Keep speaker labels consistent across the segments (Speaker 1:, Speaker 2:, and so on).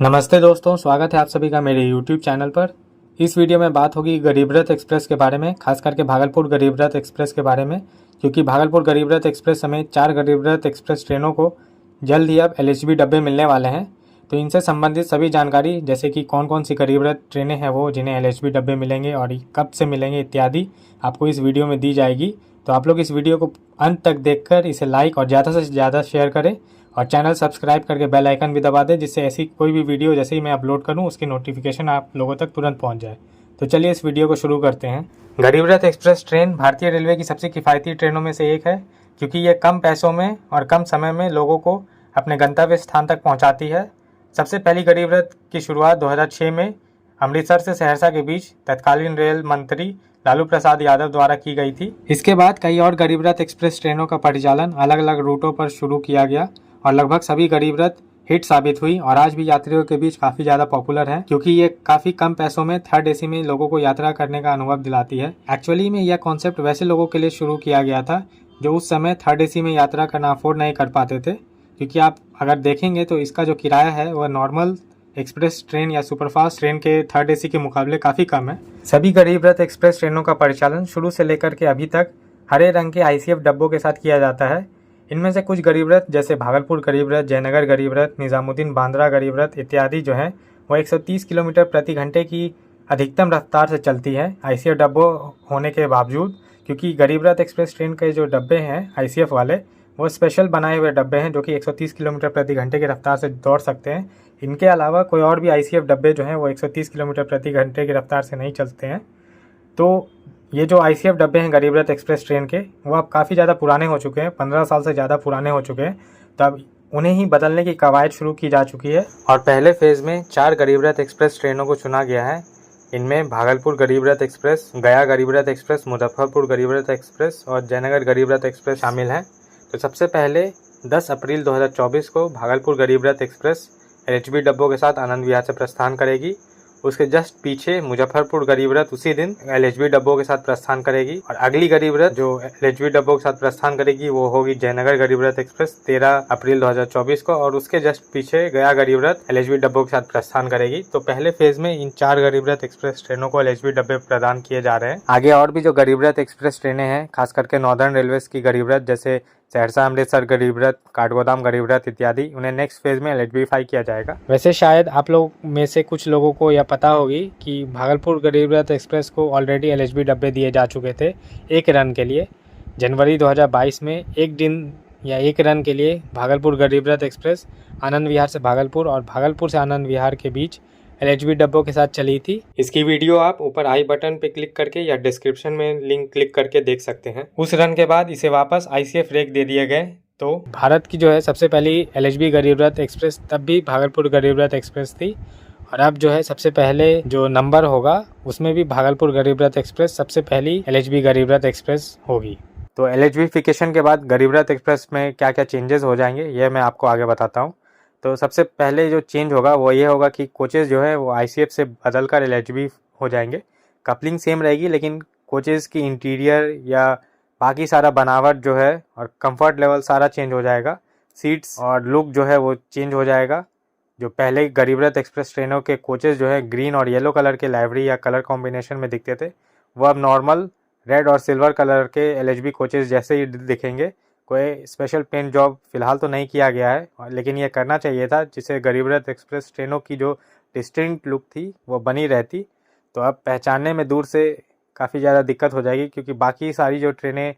Speaker 1: नमस्ते दोस्तों, स्वागत है आप सभी का मेरे YouTube चैनल पर। इस वीडियो में बात होगी गरीब रथ एक्सप्रेस के बारे में, खास करके भागलपुर गरीब रथ एक्सप्रेस के बारे में, क्योंकि भागलपुर गरीब रथ एक्सप्रेस समेत 4 गरीब रथ एक्सप्रेस ट्रेनों को जल्द ही अब LHB डब्बे मिलने वाले हैं। तो इनसे संबंधित सभी जानकारी, जैसे कि कौन कौन सी गरीब रथ ट्रेनें हैं वो जिन्हें LHB डब्बे मिलेंगे और कब से मिलेंगे इत्यादि, आपको इस वीडियो में दी जाएगी। तो आप लोग इस वीडियो को अंत तक देखकर इसे लाइक और ज़्यादा से ज़्यादा शेयर करें और चैनल सब्सक्राइब करके बेल आइकन भी दबा दें, जिससे ऐसी कोई भी वीडियो जैसे ही मैं अपलोड करूं उसकी नोटिफिकेशन आप लोगों तक तुरंत पहुंच जाए। तो चलिए इस वीडियो को शुरू करते हैं। गरीब रथ एक्सप्रेस ट्रेन भारतीय रेलवे की सबसे किफ़ायती ट्रेनों में से एक है, क्योंकि ये कम पैसों में और कम समय में लोगों को अपने गंतव्य स्थान तक पहुँचाती है। सबसे पहली गरीब रथ की शुरुआत 2006 में अमृतसर से सहरसा के बीच तत्कालीन रेल मंत्री लालू प्रसाद यादव द्वारा की गई थी। इसके बाद कई और गरीब रथ एक्सप्रेस ट्रेनों का परिचालन अलग अलग रूटों पर शुरू किया गया और लगभग सभी गरीब रथ हिट साबित हुई और आज भी यात्रियों के बीच काफ़ी ज़्यादा पॉपुलर है, क्योंकि ये काफ़ी कम पैसों में थर्ड एसी में लोगों को यात्रा करने का अनुभव दिलाती है। एक्चुअली में यह कॉन्सेप्ट वैसे लोगों के लिए शुरू किया गया था जो उस समय थर्ड एसी में यात्रा करना अफोर्ड नहीं कर पाते थे, क्योंकि आप अगर देखेंगे तो इसका जो किराया है वह नॉर्मल एक्सप्रेस ट्रेन या सुपरफास्ट ट्रेन के थर्ड एसी के मुकाबले काफ़ी कम है। सभी गरीब रथ एक्सप्रेस ट्रेनों का परिचालन शुरू से लेकर के अभी तक हरे रंग के ICF डब्बों के साथ किया जाता है। इनमें से कुछ गरीब रथ जैसे भागलपुर गरीब रथ, जयनगर गरीब रथ, निज़ामुद्दीन बांद्रा गरीब रथ इत्यादि जो है वो 130 किलोमीटर प्रति घंटे की अधिकतम रफ्तार से चलती है ICF डब्बों होने के बावजूद, क्योंकि गरीब रथ एक्सप्रेस ट्रेन के जो डब्बे हैं ICF वाले वो स्पेशल बनाए हुए डब्बे हैं जो कि 130 किलोमीटर प्रति घंटे की रफ्तार से दौड़ सकते हैं। इनके अलावा कोई और भी ICF डब्बे जो हैं वो 130 किलोमीटर प्रति घंटे की रफ्तार से नहीं चलते हैं। तो ये जो ICF डब्बे हैं गरीब रथ एक्सप्रेस ट्रेन के, वो अब काफ़ी ज़्यादा पुराने हो चुके हैं, 15 साल से ज़्यादा पुराने हो चुके हैं। तो अब उन्हें ही बदलने की कवायद शुरू की जा चुकी है और पहले फेज़ में 4 गरीब रथ एक्सप्रेस ट्रेनों को चुना गया है। इनमें भागलपुर गरीब रथ एक्सप्रेस, गया गरीब रथ एक्सप्रेस, मुजफ्फरपुर गरीब रथ एक्सप्रेस और जयनगर गरीब रथ एक्सप्रेस शामिल हैं। तो सबसे पहले 10 अप्रैल 2024 को भागलपुर गरीब रथ एक्सप्रेस LHB डब्बों के साथ आनंद विहार से प्रस्थान करेगी। उसके जस्ट पीछे मुजफ्फरपुर गरीब रथ उसी दिन LHB डब्बों के साथ प्रस्थान करेगी और अगली गरीब रथ जो LHB डब्बों के साथ प्रस्थान करेगी वो होगी जयनगर गरीब रथ एक्सप्रेस 13 अप्रैल 2024 को, और उसके जस्ट पीछे गया गरीब रथ LHB डब्बों के साथ प्रस्थान करेगी। तो पहले फेज में इन 4 गरीब रथ एक्सप्रेस ट्रेनों को LHB डब्बे प्रदान किए जा रहे हैं। आगे और भी जो गरीब रथ एक्सप्रेस ट्रेनें हैं, खास करके नॉर्दर्न रेलवेज की गरीब रथ जैसे सहरसा अमृतसर गरीब रथ, काठगोदाम गरीब रथ इत्यादि, उन्हें नेक्स्ट फेज में LHB किया जाएगा। वैसे शायद आप लोग में से कुछ लोगों को यह पता होगी कि भागलपुर गरीब रथ एक्सप्रेस को ऑलरेडी LHB डब्बे दिए जा चुके थे एक रन के लिए। जनवरी 2022 में एक दिन या एक रन के लिए भागलपुर गरीब रथ एक्सप्रेस आनंद विहार से भागलपुर और भागलपुर से आनंद विहार के बीच LHB डब्बों के साथ चली थी। इसकी वीडियो आप ऊपर आई बटन पे क्लिक करके या डिस्क्रिप्शन में लिंक क्लिक करके देख सकते हैं। उस रन के बाद इसे वापस ICF रेक दे दिए गए। तो भारत की जो है सबसे पहली LHB गरीब रथ एक्सप्रेस तब भी भागलपुर गरीब रथ एक्सप्रेस थी, और अब जो है सबसे पहले जो नंबर होगा उसमें भी भागलपुर गरीब रथ एक्सप्रेस सबसे पहली LHB गरीब रथ एक्सप्रेस होगी। तो LHBफिकेशन के बाद गरीब रथ एक्सप्रेस में क्या क्या चेंजेस हो जाएंगे ये मैं आपको आगे बताता हूँ। तो सबसे पहले जो चेंज होगा वो ये होगा कि कोचेज़ जो है वो ICF से बदल कर LHB हो जाएंगे। कपलिंग सेम रहेगी, लेकिन कोचेज़ की इंटीरियर या बाकी सारा बनावट जो है और कंफर्ट लेवल सारा चेंज हो जाएगा। सीट्स और लुक जो है वो चेंज हो जाएगा। जो पहले गरीब रथ एक्सप्रेस ट्रेनों के कोचेज़ जो है ग्रीन और येलो कलर के लाइवरी या कलर कॉम्बिनेशन में दिखते थे, वो अब नॉर्मल रेड और सिल्वर कलर के LHB कोचेज़ जैसे ही दिखेंगे। कोई स्पेशल पेंट जॉब फिलहाल तो नहीं किया गया है, लेकिन ये करना चाहिए था, जिससे गरीब रथ एक्सप्रेस ट्रेनों की जो डिस्टिंक्ट लुक थी वो बनी रहती। तो अब पहचानने में दूर से काफ़ी ज़्यादा दिक्कत हो जाएगी, क्योंकि बाकी सारी जो ट्रेनें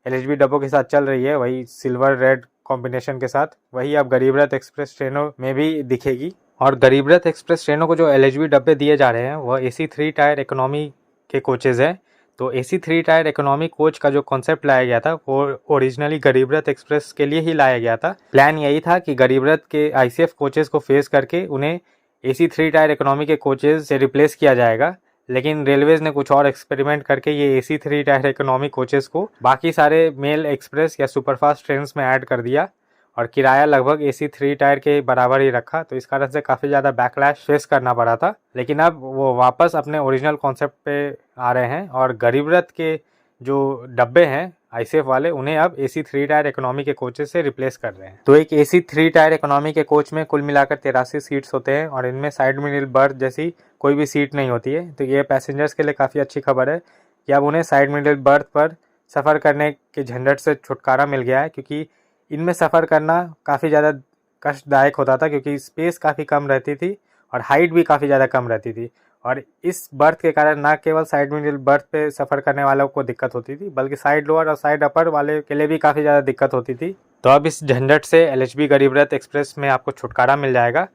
Speaker 1: LHB डब्बों के साथ चल रही है वही सिल्वर रेड कॉम्बिनेशन के साथ, वही अब गरीब रथ एक्सप्रेस ट्रेनों में भी दिखेगी। और गरीब रथ एक्सप्रेस ट्रेनों को जो LHB डब्बे दिए जा रहे हैं वह AC 3 टायर इकोनॉमी के कोचेज़ हैं। तो AC 3 टायर इकोनॉमी कोच का जो कॉन्सेप्ट लाया गया था वो ओरिजिनली गरीब रथ एक्सप्रेस के लिए ही लाया गया था। प्लान यही था कि गरीब रथ के ICF कोचेज़ को फेस करके उन्हें AC 3 टायर इकोनॉमी के कोचेज़ से रिप्लेस किया जाएगा, लेकिन रेलवेज़ ने कुछ और एक्सपेरिमेंट करके ये AC 3 टायर इकोनॉमी कोचेज़ को बाकी सारे मेल एक्सप्रेस या सुपरफास्ट ट्रेन्स में ऐड कर दिया और किराया लगभग AC 3 टायर के बराबर ही रखा। तो इस कारण से काफ़ी ज़्यादा बैकलैश फेस करना पड़ा था, लेकिन अब वो वापस अपने ओरिजिनल कॉन्सेप्ट पे आ रहे हैं और गरीब रथ के जो डब्बे हैं ICF वाले उन्हें अब AC 3 टायर इकोनॉमी के कोचेस से रिप्लेस कर रहे हैं। तो एक AC 3 टायर इकोनॉमी के कोच में कुल मिलाकर 83 सीट्स होते हैं और इनमें साइड मिडिल बर्थ जैसी कोई भी सीट नहीं होती है। तो ये पैसेंजर्स के लिए काफ़ी अच्छी खबर है कि अब उन्हें साइड मिडिल बर्थ पर सफ़र करने के झंझट से छुटकारा मिल गया है, क्योंकि इनमें सफ़र करना काफ़ी ज़्यादा कष्टदायक होता था, क्योंकि स्पेस काफ़ी कम रहती थी और हाइट भी काफ़ी ज़्यादा कम रहती थी। और इस बर्थ के कारण ना केवल साइड मिडिल बर्थ पे सफ़र करने वालों को दिक्कत होती थी, बल्कि साइड लोअर और साइड अपर वाले के लिए भी काफ़ी ज़्यादा दिक्कत होती थी। तो अब इस झंझट से LHB गरीब रथ एक्सप्रेस में आपको छुटकारा मिल जाएगा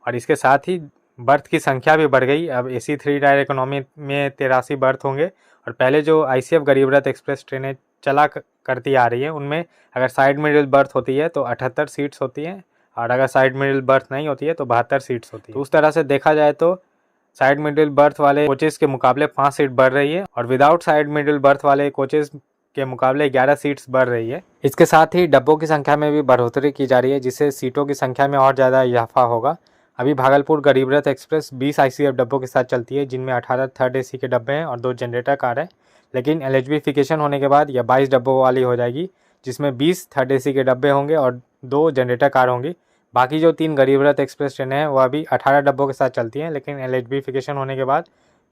Speaker 1: और इसके साथ ही बर्थ की संख्या भी बढ़ गई। अब AC 3 टायर इकोनॉमी में 83 बर्थ होंगे और पहले जो ICF गरीब रथ एक्सप्रेस ट्रेनें चला करती आ रही है उनमें अगर साइड मिडिल बर्थ होती है तो 78 सीट्स होती हैं और अगर साइड मिडिल बर्थ नहीं होती है तो 72 सीट्स होती है। तो उस तरह से देखा जाए तो साइड मिडिल बर्थ वाले कोचेस के मुकाबले 5 सीट बढ़ रही है और विदाउट साइड मिडिल बर्थ वाले कोचेस के मुकाबले 11 सीट्स बढ़ रही है। इसके साथ ही डब्बों की संख्या में भी बढ़ोतरी की जा रही है, जिससे सीटों की संख्या में और ज़्यादा इजाफा होगा। अभी भागलपुर गरीब रथ एक्सप्रेस 20 ICF डब्बों के साथ चलती है, जिनमें 18 थर्ड AC के डब्बे हैं और 2 जनरेटर कार है। लेकिन LHBफिकेशन होने के बाद यह 22 डब्बों वाली हो जाएगी, जिसमें 20 थर्ड AC के डब्बे होंगे और 2 जनरेटर कार होंगी। बाकी जो 3 गरीब रथ एक्सप्रेस ट्रेनें हैं वो अभी 18 डब्बों के साथ चलती हैं, लेकिन LHBफिकेशन होने के बाद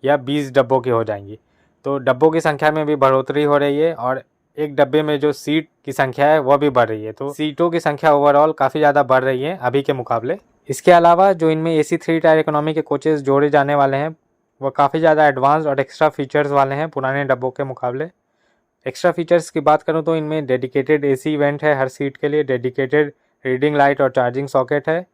Speaker 1: यह 20 डब्बों की हो जाएंगी। तो डब्बों की संख्या में भी बढ़ोतरी हो रही है और एक डब्बे में जो सीट की संख्या है वह भी बढ़ रही है। तो सीटों की संख्या ओवरऑल काफ़ी ज़्यादा बढ़ रही है अभी के मुकाबले। इसके अलावा जो इनमें AC 3 टायर इकोनॉमी के कोचेस जोड़े जाने वाले हैं वह काफ़ी ज़्यादा एडवांस और एक्स्ट्रा फीचर्स वाले हैं पुराने डब्बों के मुकाबले। एक्स्ट्रा फीचर्स की बात करूं तो इनमें डेडिकेटेड AC वेंट है हर सीट के लिए, डेडिकेटेड रीडिंग लाइट और चार्जिंग सॉकेट है,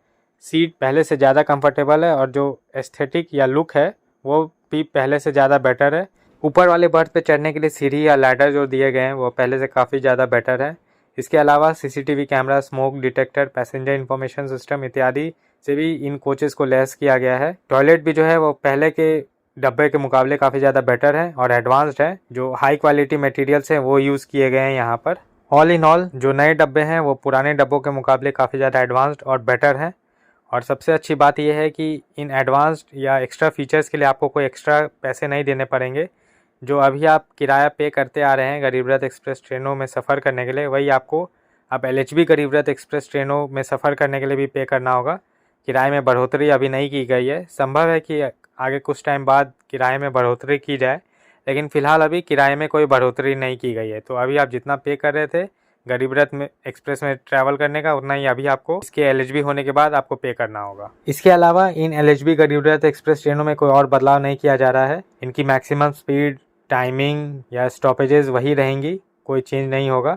Speaker 1: सीट पहले से ज़्यादा कंफर्टेबल है और जो एस्थेटिक या लुक है वो भी पहले से ज़्यादा बेटर है। ऊपर वाले बर्थ पे चढ़ने के लिए सीढ़ी या लैडर जो दिए गए हैं वो पहले से काफ़ी ज़्यादा बेटर है। इसके अलावा CCTV camera, smoke detector, passenger information system इत्यादि से भी इन कोचेस को लैस किया गया है। टॉयलेट भी जो है वो पहले के डब्बे के मुकाबले काफ़ी ज़्यादा बेटर है और एडवांस्ड है। जो हाई क्वालिटी मटेरियल्स हैं वो यूज़ किए गए हैं यहाँ पर। ऑल इन ऑल जो नए डब्बे हैं वो पुराने डब्बों के मुकाबले काफ़ी ज़्यादा एडवांस्ड और बेटर हैं। और सबसे अच्छी बात यह है कि इन एडवांस्ड या एक्स्ट्रा फीचर्स के लिए आपको कोई एक्स्ट्रा पैसे नहीं देने पड़ेंगे। जो अभी आप किराया पे करते आ रहे हैं गरीब रथ एक्सप्रेस ट्रेनों में सफ़र करने के लिए, वही आपको अब LHB गरीब रथ एक्सप्रेस ट्रेनों में सफ़र करने के लिए भी पे करना होगा। किराए में बढ़ोतरी अभी नहीं की गई है, संभव है कि आगे कुछ टाइम बाद किराए में बढ़ोतरी की जाए, लेकिन फ़िलहाल अभी किराए में कोई बढ़ोतरी नहीं की गई है। तो अभी आप जितना पे कर रहे थे गरीब रथ में एक्सप्रेस में ट्रैवल करने का, उतना ही अभी आपको इसके LHB होने के बाद आपको पे करना होगा। इसके अलावा इन LHB गरीब रथ एक्सप्रेस ट्रेनों में कोई और बदलाव नहीं किया जा रहा है। इनकी मैक्सिमम स्पीड, टाइमिंग या स्टॉपेजेस वही रहेंगी, कोई चेंज नहीं होगा।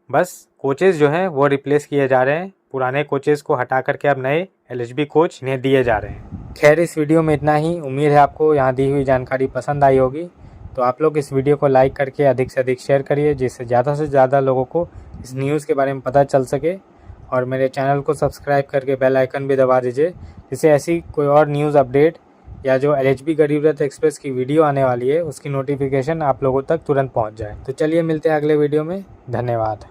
Speaker 1: बस कोचेस जो हैं वो रिप्लेस किए जा रहे हैं, पुराने कोचेस को हटा करके अब नए LHB कोच इन्हें दिए जा रहे हैं। खैर इस वीडियो में इतना ही। उम्मीद है आपको यहाँ दी हुई जानकारी पसंद आई होगी। तो आप लोग इस वीडियो को लाइक करके अधिक से अधिक शेयर करिए, जिससे ज़्यादा से ज़्यादा लोगों को इस न्यूज़ के बारे में पता चल सके। और मेरे चैनल को सब्सक्राइब करके बेल आइकन भी दबा दीजिए, जिससे ऐसी कोई और न्यूज़ अपडेट या जो LHB गरीब रथ एक्सप्रेस की वीडियो आने वाली है उसकी नोटिफिकेशन आप लोगों तक तुरंत पहुंच जाए। तो चलिए मिलते हैं अगले वीडियो में। धन्यवाद।